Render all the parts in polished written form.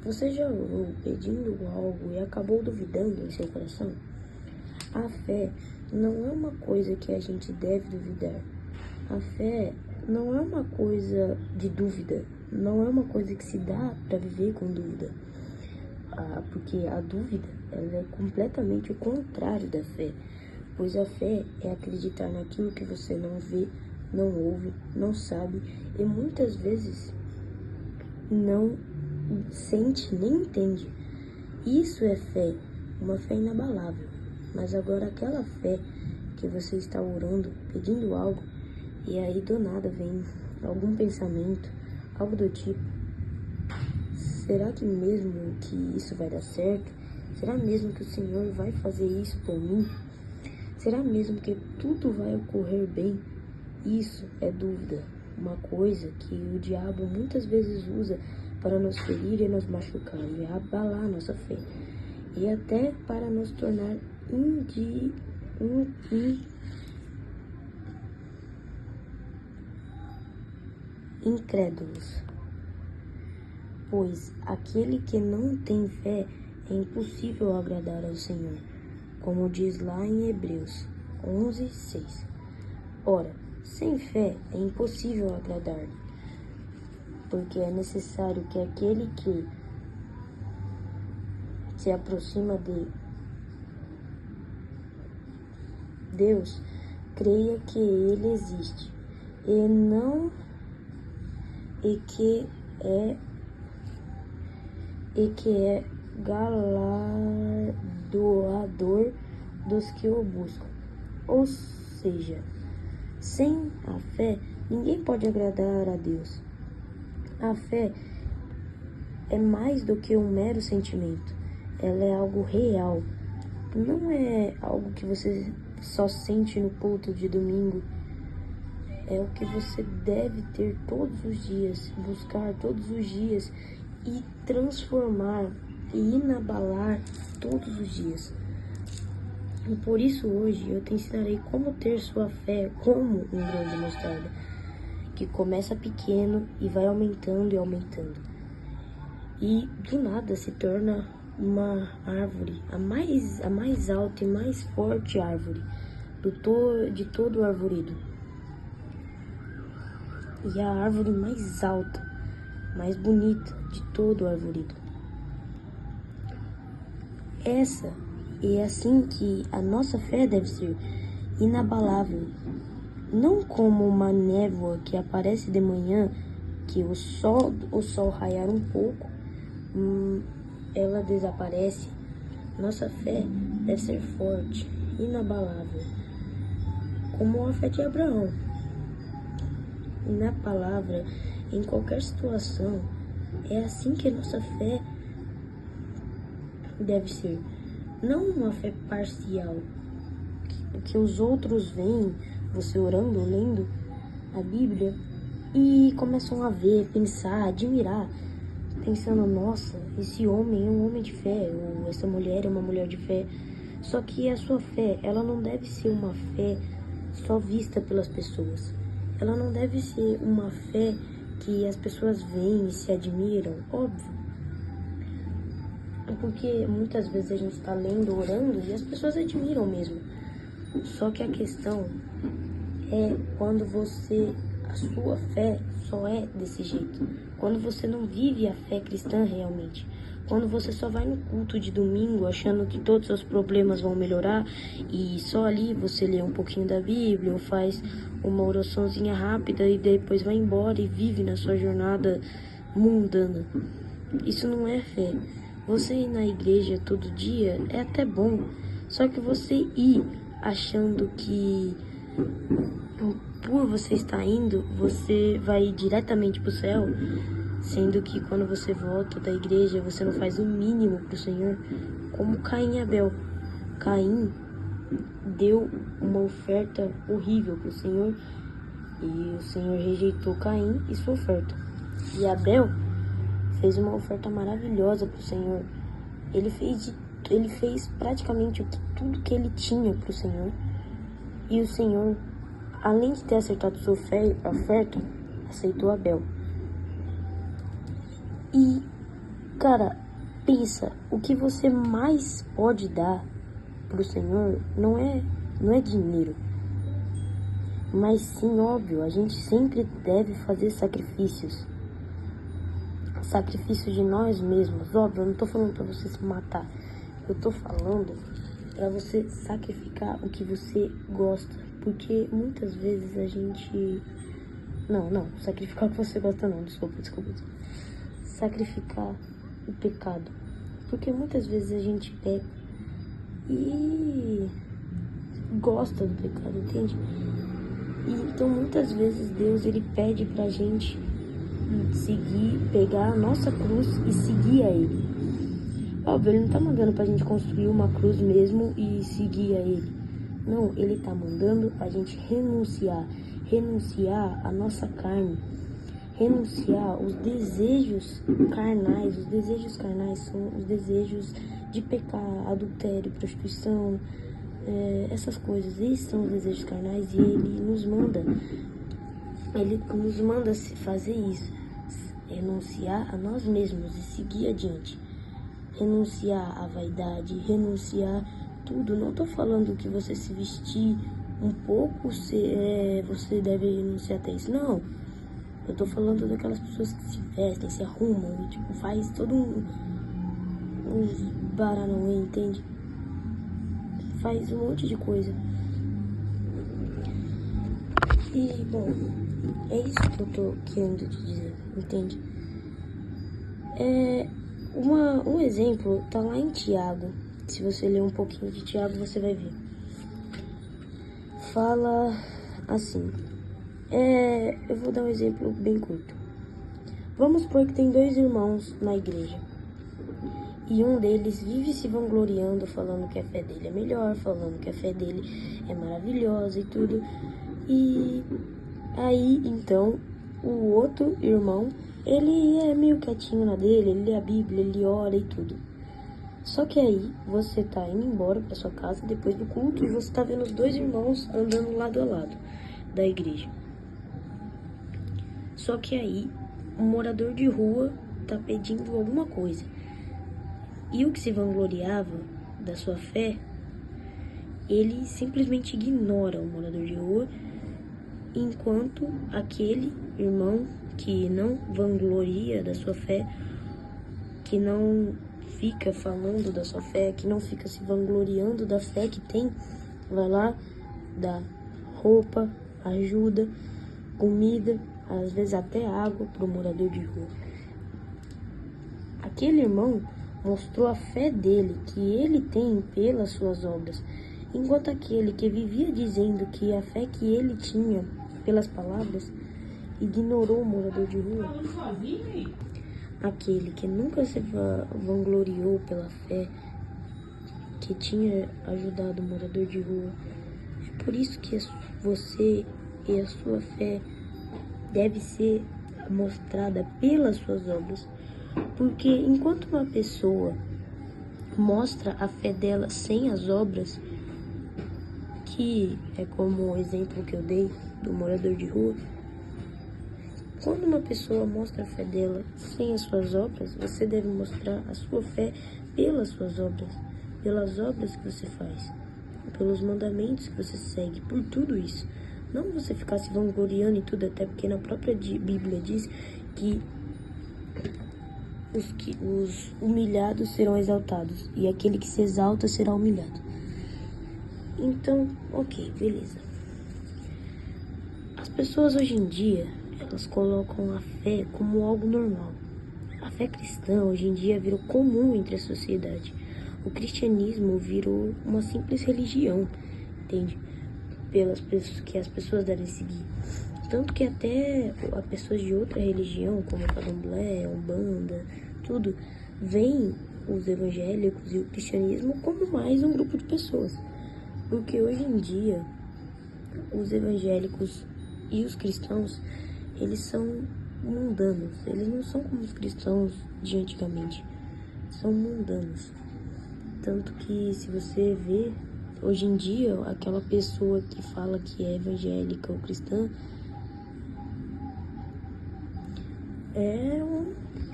Você já orou pedindo algo e acabou duvidando em seu coração? A fé não é uma coisa que a gente deve duvidar. A fé não é uma coisa de dúvida. Não é uma coisa que se dá para viver com dúvida. Porque a dúvida ela é completamente o contrário da fé. Pois a fé é acreditar naquilo que você não vê, não ouve, não sabe e muitas vezes não sente nem entende. Isso é fé, uma fé inabalável. Mas agora aquela fé que você está orando, pedindo algo, e aí do nada vem algum pensamento, algo do tipo: será que mesmo que isso vai dar certo? Será mesmo que o Senhor vai fazer isso por mim? Será mesmo que tudo vai ocorrer bem? Isso é dúvida, uma coisa que o diabo muitas vezes usa para nos ferir e nos machucar e abalar nossa fé, e até para nos tornar incrédulos. Pois aquele que não tem fé é impossível agradar ao Senhor, como diz lá em Hebreus 11:6. Ora, sem fé é impossível agradar, porque é necessário que aquele que se aproxima de Deus creia que Ele existe e que é galardoador dos que o buscam. Ou seja, sem a fé, ninguém pode agradar a Deus. A fé é mais do que um mero sentimento. Ela é algo real. Não é algo que você só sente no culto de domingo. É o que você deve ter todos os dias, buscar todos os dias e transformar e inabalar todos os dias. E por isso hoje eu te ensinarei como ter sua fé como um grão de mostarda, que começa pequeno e vai aumentando e aumentando. E do nada se torna uma árvore, a mais alta e mais forte árvore de todo o arvoredo. E a árvore mais alta, mais bonita de todo o arvoredo. Essa é assim que a nossa fé deve ser, inabalável. Não como uma névoa que aparece de manhã, que o sol raiar um pouco, ela desaparece. Nossa fé deve ser forte, inabalável, como a fé de Abraão. E na palavra, em qualquer situação, é assim que a nossa fé deve ser. Não uma fé parcial, que os outros veem você orando, lendo a Bíblia e começam a ver, pensar, admirar, pensando: nossa, esse homem é um homem de fé, ou essa mulher é uma mulher de fé. Só que a sua fé, ela não deve ser uma fé só vista pelas pessoas. Ela não deve ser uma fé que as pessoas veem e se admiram, óbvio. Porque muitas vezes a gente está lendo, orando e as pessoas admiram mesmo. Só que a questão é quando a sua fé só é desse jeito. Quando você não vive a fé cristã realmente. Quando você só vai no culto de domingo achando que todos os seus problemas vão melhorar e só ali você lê um pouquinho da Bíblia ou faz uma oraçãozinha rápida e depois vai embora e vive na sua jornada mundana. Isso não é fé. Você ir na igreja todo dia é até bom, só que você ir achando que por você estar indo, você vai ir diretamente para o céu, sendo que quando você volta da igreja, você não faz o mínimo para o Senhor, como Caim e Abel. Caim deu uma oferta horrível para o Senhor, e o Senhor rejeitou Caim e sua oferta. E Abel fez uma oferta maravilhosa para o Senhor. Ele fez praticamente tudo que ele tinha para o Senhor. E o Senhor, além de ter acertado sua oferta, aceitou Abel. E Cara, pensa, o que você mais pode dar pro Senhor não é dinheiro. Mas sim, óbvio, a gente sempre deve fazer sacrifícios. Sacrifício de nós mesmos, óbvio, eu não tô falando pra você se matar. Eu tô falando pra você sacrificar o que você gosta. Porque muitas vezes a gente... Não, sacrificar o que você gosta não, desculpa. Sacrificar o pecado. Porque muitas vezes a gente peca e gosta do pecado, entende? E então muitas vezes Deus, ele pede pra gente seguir, pegar a nossa cruz e seguir a ele. Óbvio, ele não tá mandando pra gente construir uma cruz mesmo e seguir a ele. Não, ele tá mandando a gente renunciar a nossa carne, renunciar os desejos carnais. Os desejos carnais são os desejos de pecar, adultério, prostituição, essas coisas. Esses são os desejos carnais e ele nos manda fazer isso, renunciar a nós mesmos e seguir adiante. Renunciar à vaidade, renunciar tudo. Não tô falando que você se vestir um pouco, você deve renunciar até isso. Não. Eu tô falando daquelas pessoas que se vestem, se arrumam e tipo, faz todo uns baranauê, entende? Faz um monte de coisa. E, bom, é isso que eu tô querendo te dizer, entende? Um exemplo tá lá em Tiago. Se você ler um pouquinho de Tiago, você vai ver. Fala assim. Eu vou dar um exemplo bem curto. Vamos supor que tem 2 irmãos na igreja. E um deles vive se vangloriando, falando que a fé dele é melhor, falando que a fé dele é maravilhosa e tudo. E aí, então, o outro irmão, ele é meio quietinho na dele, ele lê a Bíblia, ele ora e tudo. Só que aí, você tá indo embora pra sua casa depois do culto e você tá vendo os 2 irmãos andando lado a lado da igreja. Só que aí, um morador de rua tá pedindo alguma coisa. E o que se vangloriava da sua fé, ele simplesmente ignora o morador de rua, enquanto aquele irmão que não vangloria da sua fé, que não fica falando da sua fé, que não fica se vangloriando da fé que tem, vai lá, dá roupa, ajuda, comida, às vezes até água para o morador de rua. Aquele irmão mostrou a fé dele, que ele tem pelas suas obras, enquanto aquele que vivia dizendo que a fé que ele tinha pelas palavras, ignorou o morador de rua. Aquele que nunca se vangloriou pela fé, que tinha ajudado o morador de rua. É por isso que você e a sua fé deve ser mostrada pelas suas obras. Porque enquanto uma pessoa mostra a fé dela sem as obras, que é como o exemplo que eu dei do morador de rua, quando uma pessoa mostra a fé dela sem as suas obras, você deve mostrar a sua fé pelas suas obras, pelas obras que você faz, pelos mandamentos que você segue, por tudo isso. Não você ficar se vangloriando e tudo, até porque na própria Bíblia diz que os humilhados serão exaltados e aquele que se exalta será humilhado. Então, ok, beleza. As pessoas hoje em dia, elas colocam a fé como algo normal. A fé cristã hoje em dia virou comum entre a sociedade. O cristianismo virou uma simples religião, entende? Que as pessoas devem seguir. Tanto que até as pessoas de outra religião, como o candomblé, a umbanda, tudo, veem os evangélicos e o cristianismo como mais um grupo de pessoas. Porque hoje em dia, os evangélicos e os cristãos, eles são mundanos. Eles não são como os cristãos de antigamente. São mundanos. Tanto que se você vê, hoje em dia, aquela pessoa que fala que é evangélica ou cristã,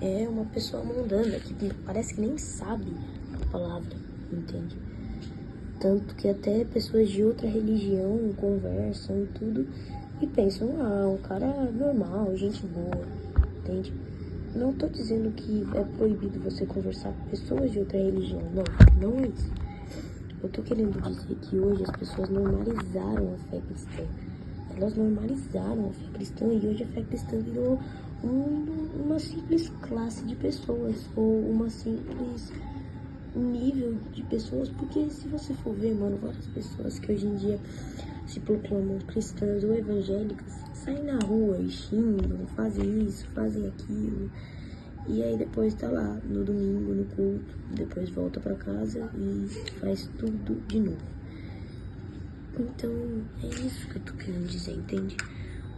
é uma pessoa mundana que parece que nem sabe a palavra, entende? Tanto que até pessoas de outra religião conversam e tudo e pensam, um cara normal, gente boa, entende? Não tô dizendo que é proibido você conversar com pessoas de outra religião, não é isso. Eu tô querendo dizer que hoje as pessoas normalizaram a fé cristã. Elas normalizaram a fé cristã e hoje a fé cristã virou uma simples classe de pessoas ou uma simples nível de pessoas, porque se você for ver, mano, várias pessoas que hoje em dia se proclamam cristãs ou evangélicas saem na rua e xingam, fazem isso, fazem aquilo, e aí depois tá lá no domingo, no culto, depois volta pra casa e faz tudo de novo. Então é isso que eu tô querendo dizer, entende?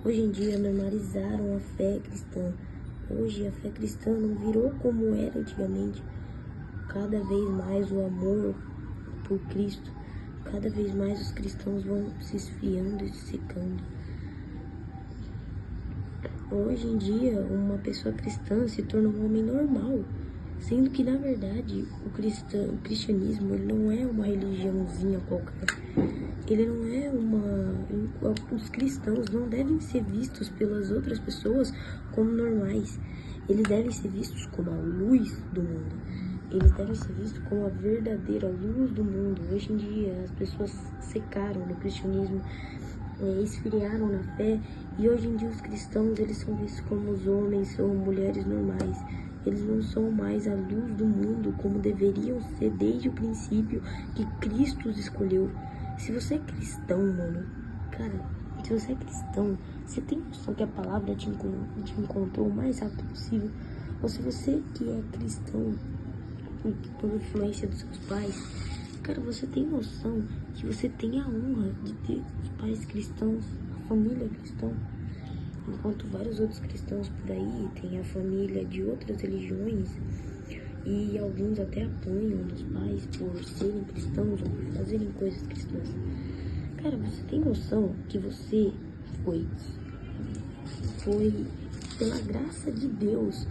Hoje em dia normalizaram a fé cristã. Hoje a fé cristã não virou como era antigamente. Cada vez mais o amor por Cristo, cada vez mais os cristãos vão se esfriando e se secando. Hoje em dia, uma pessoa cristã se torna um homem normal, sendo que, na verdade, o cristianismo ele não é uma religiãozinha qualquer. Ele não é os cristãos não devem ser vistos pelas outras pessoas como normais. Eles devem ser vistos como a luz do mundo. Eles devem ser vistos como a verdadeira luz do mundo. Hoje em dia, as pessoas secaram no cristianismo, esfriaram na fé, e hoje em dia os cristãos, eles são vistos como os homens ou mulheres normais. Eles não são mais a luz do mundo como deveriam ser desde o princípio que Cristo os escolheu. Se você é cristão, mano, cara, se você é cristão, você tem noção que a palavra te encontrou o mais rápido possível? Ou se você que é cristão por influência dos seus pais, cara, você tem noção que você tem a honra de ter os pais cristãos, a família cristã, enquanto vários outros cristãos por aí têm a família de outras religiões e alguns até apanham dos pais por serem cristãos ou por fazerem coisas cristãs. Cara, você tem noção que você foi pela graça de Deus,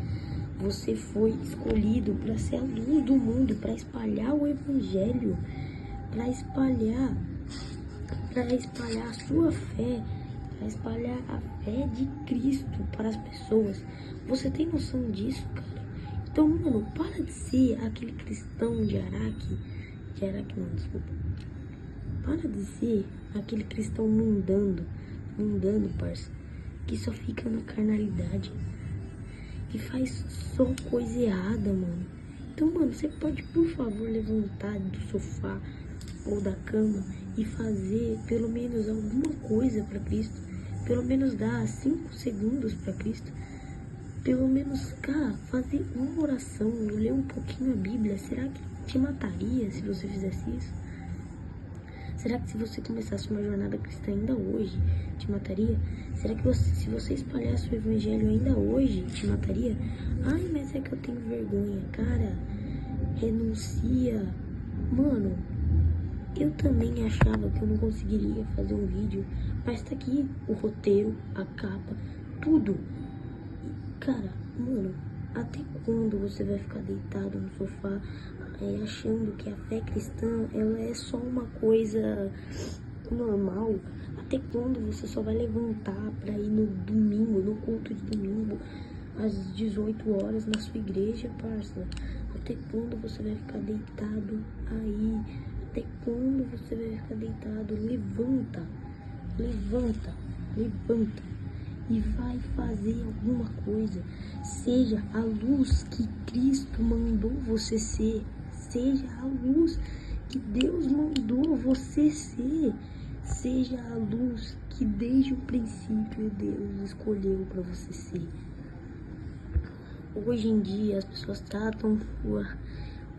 você foi escolhido para ser a luz do mundo, para espalhar o evangelho, para espalhar a sua fé, para espalhar a fé de Cristo para as pessoas. Você tem noção disso, cara? Então, mano, para de ser aquele cristão de Araque não, desculpa. Para de ser aquele cristão mundano, parça, que só fica na carnalidade, que faz só coisa errada, mano. Então, mano, você pode, por favor, levantar do sofá ou da cama e fazer pelo menos alguma coisa para Cristo, pelo menos dar 5 segundos para Cristo, pelo menos, cara, fazer uma oração, ler um pouquinho a Bíblia. Será que te mataria se você fizesse isso? Será que se você começasse uma jornada cristã ainda hoje, te mataria? Será que se você espalhasse o evangelho ainda hoje, te mataria? Ai, mas é que eu tenho vergonha. Cara, renuncia. Mano, eu também achava que eu não conseguiria fazer um vídeo, mas tá aqui o roteiro, a capa, tudo. Cara, mano, até quando você vai ficar deitado no sofá achando que a fé cristã ela é só uma coisa normal? Até quando você só vai levantar para ir no domingo, no culto de domingo, às 18 horas na sua igreja, parça? Até quando você vai ficar deitado aí? Até quando você vai ficar deitado? Levanta e vai fazer alguma coisa. Seja a luz que Cristo mandou você ser. Seja a luz que Deus mandou você ser. Seja a luz que desde o princípio Deus escolheu para você ser. Hoje em dia as pessoas tratam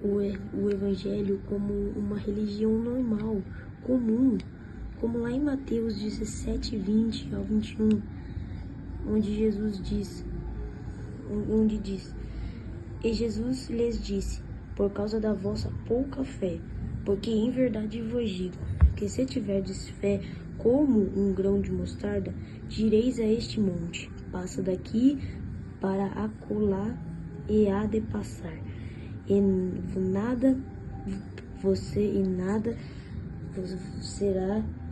o evangelho como uma religião normal, comum, como lá em Mateus 17, 20 ao 21, onde diz, e Jesus lhes disse, por causa da vossa pouca fé, porque em verdade vos digo, que se tiverdes fé como um grão de mostarda, direis a este monte, passa daqui para acolá, e há de passar, e nada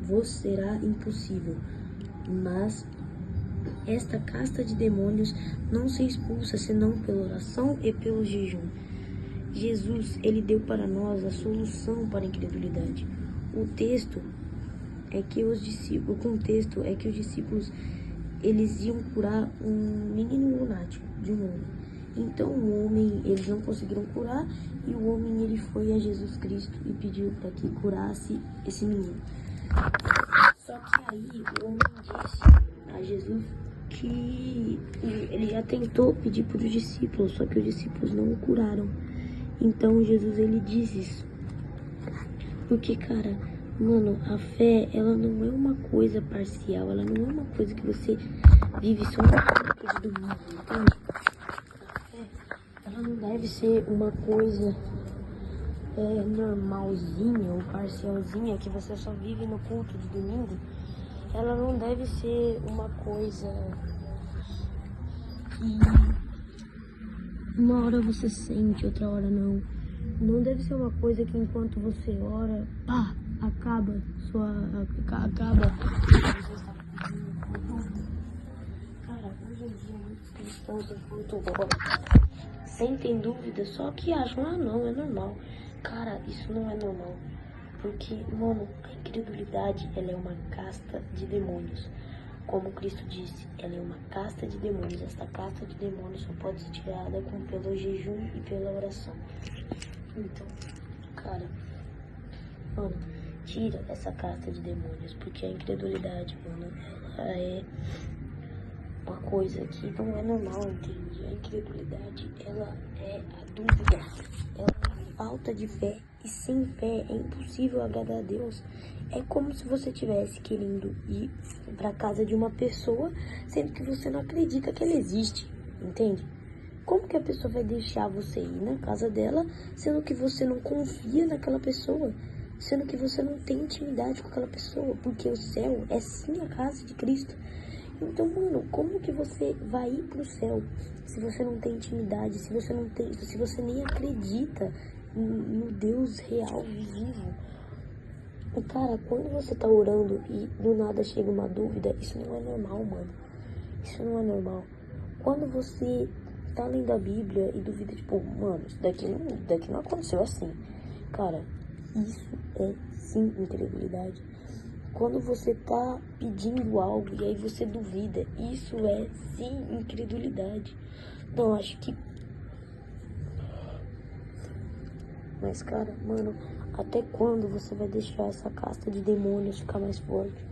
vos será impossível. Mas esta casta de demônios não se expulsa senão pela oração e pelo jejum. Jesus, ele deu para nós a solução para a incredulidade. O contexto é que os discípulos eles iam curar um menino lunático de um homem. Então o homem, eles não conseguiram curar, e o homem ele foi a Jesus Cristo e pediu para que curasse esse menino. Só que aí o homem disse a Jesus que ele já tentou pedir para os discípulos, só que os discípulos não o curaram. Então Jesus ele diz isso. Porque, cara, mano, a fé, ela não é uma coisa parcial, ela não é uma coisa que você vive só uma coisa do mundo, entende? A fé, ela não deve ser uma coisa normalzinha ou parcialzinha que você só vive no culto de domingo. Ela não deve ser uma coisa que uma hora você sente, outra hora não. Não deve ser uma coisa que enquanto você ora, pá, acaba. Cara, hoje em dia muitos cristãos enquanto oram sentem dúvida, só que acham, não, é normal. Cara, isso não é normal. Porque, mano, a incredulidade, ela é uma casta de demônios. Como Cristo disse, ela é uma casta de demônios. Esta casta de demônios só pode ser tirada pelo jejum e pela oração. Então, cara, mano, tira essa casta de demônios, porque a incredulidade, mano, ela é uma coisa que não é normal, entende? A incredulidade, ela é a dúvida, ela é a falta de fé, e sem fé é impossível agradar a Deus. É como se você estivesse querendo ir para casa de uma pessoa, sendo que você não acredita que ela existe, entende? Como que a pessoa vai deixar você ir na casa dela, sendo que você não confia naquela pessoa, sendo que você não tem intimidade com aquela pessoa? Porque o céu é sim a casa de Cristo. Então, mano, como que você vai ir pro céu se você não tem intimidade, se você nem acredita no Deus real, visível? E, cara, quando você tá orando e do nada chega uma dúvida, isso não é normal, mano. Isso não é normal. Quando você tá lendo a Bíblia e duvida, tipo, mano, isso daqui não aconteceu assim. Cara, isso é sim incredulidade. Quando você tá pedindo algo e aí você duvida, isso é sim incredulidade. Então, acho que... Mas, cara, mano, até quando você vai deixar essa casta de demônios ficar mais forte?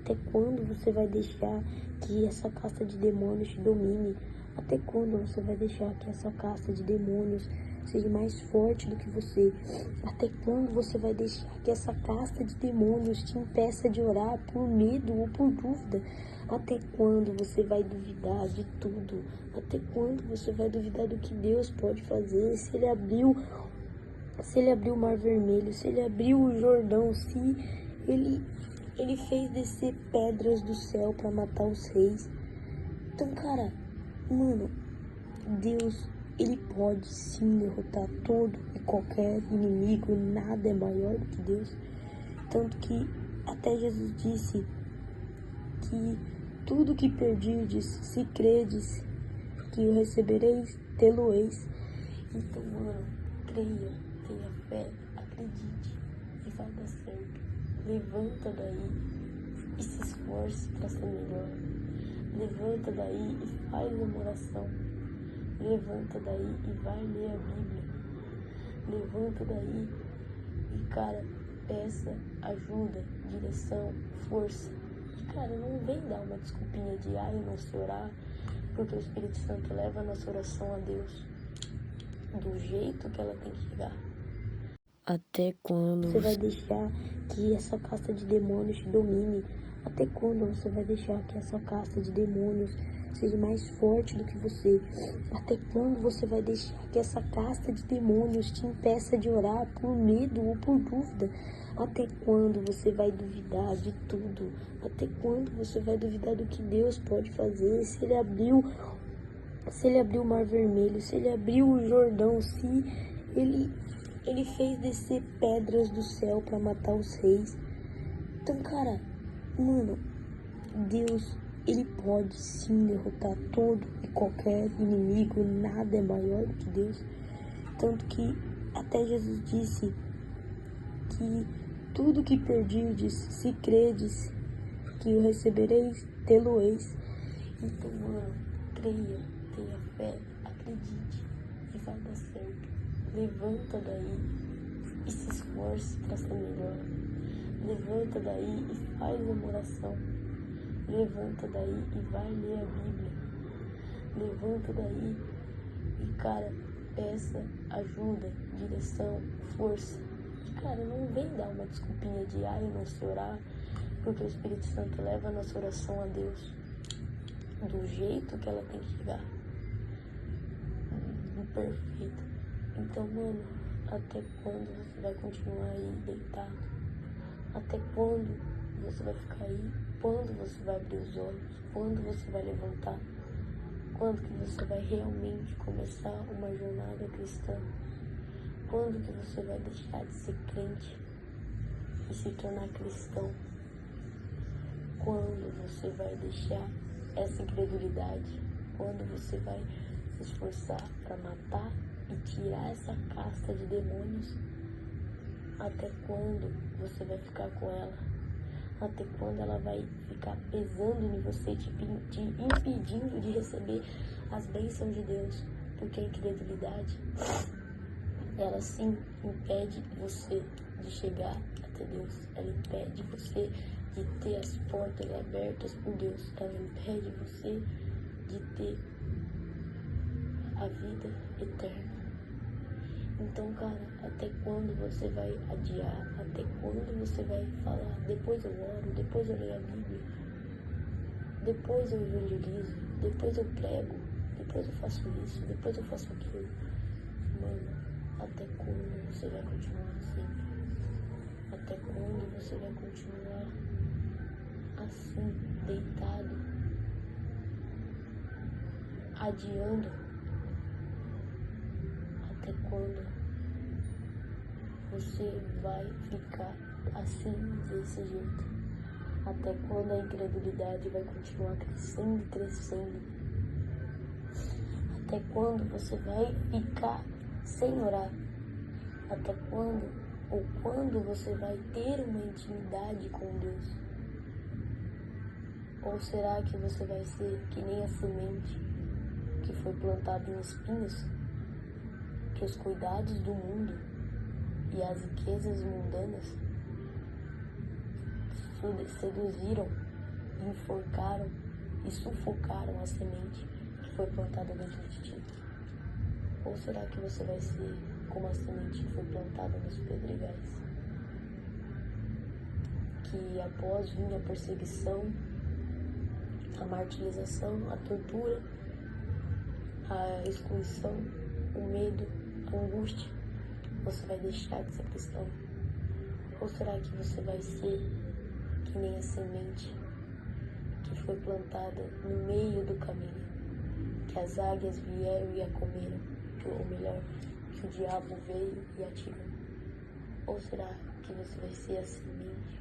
Até quando você vai deixar que essa casta de demônios te domine? Até quando você vai deixar que essa casta de demônios seja mais forte do que você? Até quando você vai deixar que essa casta de demônios te impeça de orar por medo ou por dúvida? Até quando você vai duvidar de tudo? Até quando você vai duvidar do que Deus pode fazer? Se ele abriu o Mar Vermelho, se ele abriu o Jordão, se ele fez descer pedras do céu para matar os reis. Então, cara, mano, Deus, ele pode sim derrotar todo e qualquer inimigo, nada é maior do que Deus. Tanto que até Jesus disse que tudo que perdirdes, se credes que o recebereis, tê-lo-eis. Então, mano, creia, tenha fé, acredite e vai dar certo. Levanta daí e se esforce para ser melhor. Levanta daí e faz uma oração. Levanta daí e vai ler a Bíblia. Levanta daí e, cara, peça ajuda, direção, força. E, cara, não vem dar uma desculpinha de eu não sei orar, porque o Espírito Santo leva a nossa oração a Deus do jeito que ela tem que chegar. Até quando você vai deixar que essa casta de demônios te domine? Até quando você vai deixar que essa casta de demônios seja mais forte do que você? Até quando você vai deixar que essa casta de demônios te impeça de orar por medo ou por dúvida? Até quando você vai duvidar de tudo? Até quando você vai duvidar do que Deus pode fazer? Se ele abriu se ele abriu o Mar Vermelho, se ele abriu o Jordão, se ele fez descer pedras do céu para matar os reis. Então, cara, mano, Deus, ele pode sim derrotar todo e qualquer inimigo, nada é maior do que Deus. Tanto que até Jesus disse que tudo que perdirdes, se credes que o recebereis, tê-lo-eis. Então, mano, creia, tenha fé, acredite e vai dar certo. Levanta daí e se esforce para ser melhor. Levanta daí e faz uma oração. Levanta daí e vai ler a Bíblia. Levanta daí e, cara, peça ajuda, direção, força. E, cara, não vem dar uma desculpinha de eu não sei orar, porque o Espírito Santo leva a nossa oração a Deus do jeito que ela tem que chegar, perfeito. Então, mano, até quando você vai continuar aí deitado? Até quando você vai ficar aí? Quando você vai abrir os olhos? Quando você vai levantar? Quando que você vai realmente começar uma jornada cristã? Quando que você vai deixar de ser crente e se tornar cristão? Quando você vai deixar essa incredulidade? Quando você vai se esforçar para matar e tirar essa casta de demônios? Até quando você vai ficar com ela? Até quando ela vai ficar pesando em você, te impedindo de receber as bênçãos de Deus? Porque a incredulidade, ela sim impede você de chegar até Deus. Ela impede você de ter as portas abertas por Deus. Ela impede você de ter a vida eterna. Então, cara, até quando você vai adiar? Até quando você vai falar, depois eu oro, depois eu leio a Bíblia, depois eu evangelizo, depois eu prego, depois eu faço isso, depois eu faço aquilo? Mano, até quando você vai continuar assim? Até quando você vai continuar assim, deitado, adiando? Até quando você vai ficar assim, desse jeito? Até quando a incredulidade vai continuar crescendo e crescendo? Até quando você vai ficar sem orar? Até quando ou quando você vai ter uma intimidade com Deus? Ou será que você vai ser que nem a semente que foi plantada em espinhos? Que os cuidados do mundo e as riquezas mundanas seduziram, enforcaram e sufocaram a semente que foi plantada dentro de ti? Ou será que você vai ser como a semente que foi plantada nos pedregais? Que após vir a perseguição, a martirização, a tortura, a excluição, o medo, a angústia, você vai deixar de ser cristão? Ou será que você vai ser que nem a semente que foi plantada no meio do caminho, que as águias vieram e a comeram, ou melhor, que o diabo veio e a tirou? Ou será que você vai ser a semente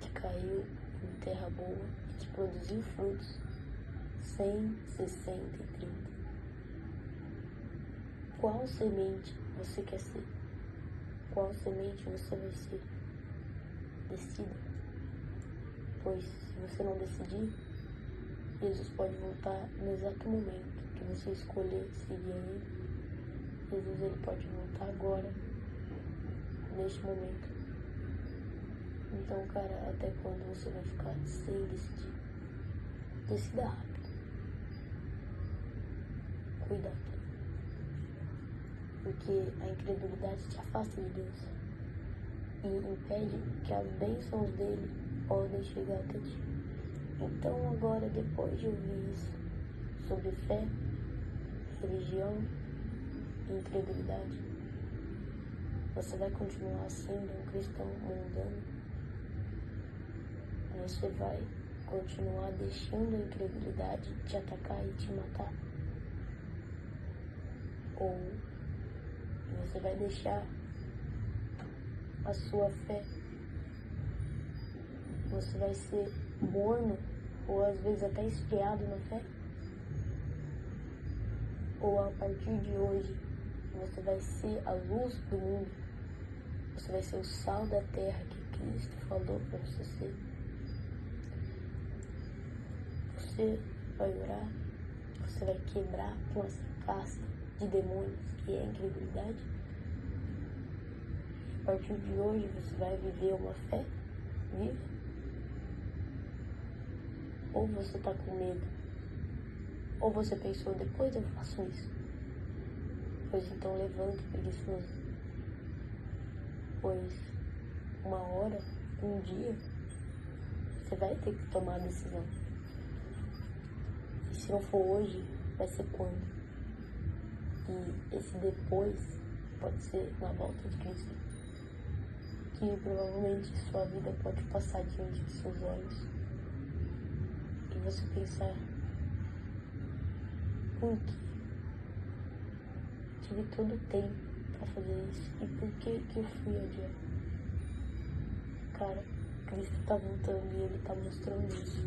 que caiu em terra boa e que produziu frutos 100, 60 e 30? Qual semente você quer ser? Qual semente você vai ser? Decida. Pois se você não decidir, Jesus pode voltar no exato momento que você escolher seguir a Ele. Jesus, Ele pode voltar agora, neste momento. Então, cara, até quando você vai ficar sem decidir? Decida rápido. Cuidado. Porque a incredulidade te afasta de Deus e impede que as bênçãos dele podem chegar até ti. Então agora, depois de ouvir isso sobre fé, religião e incredulidade, você vai continuar sendo um cristão mundano? Você vai continuar deixando a incredulidade te atacar e te matar? Ou você vai deixar a sua fé? Você vai ser morno ou às vezes até esfriado na fé? Ou a partir de hoje você vai ser a luz do mundo? Você vai ser o sal da terra que Cristo falou para você ser? Você vai orar? Você vai quebrar com essa casta de demônios que é a incredulidade? A partir de hoje você vai viver uma fé viva? Ou você está com medo? Ou você pensou, depois eu faço isso? Pois então levante, preguiçoso. Pois uma hora, um dia, você vai ter que tomar a decisão. E se não for hoje, vai ser quando? E esse depois pode ser na volta de Cristo. Que provavelmente sua vida pode passar diante de seus olhos. E você pensar, por que tive todo o tempo para fazer isso? E por que eu fui adiar? Cara, Cristo tá voltando e Ele tá mostrando isso.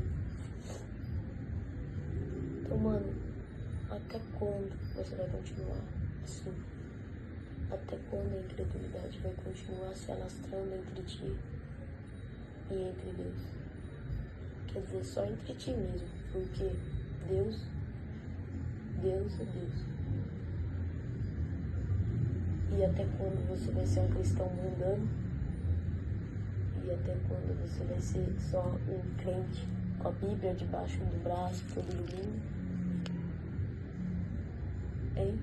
Então, mano, até quando você vai continuar assim? Até quando a incredulidade vai continuar se alastrando entre ti e entre Deus? Quer dizer, só entre ti mesmo, porque Deus é Deus. E até quando você vai ser um cristão mundano? E até quando você vai ser só um crente com a Bíblia debaixo do braço, todo lindo? Hein?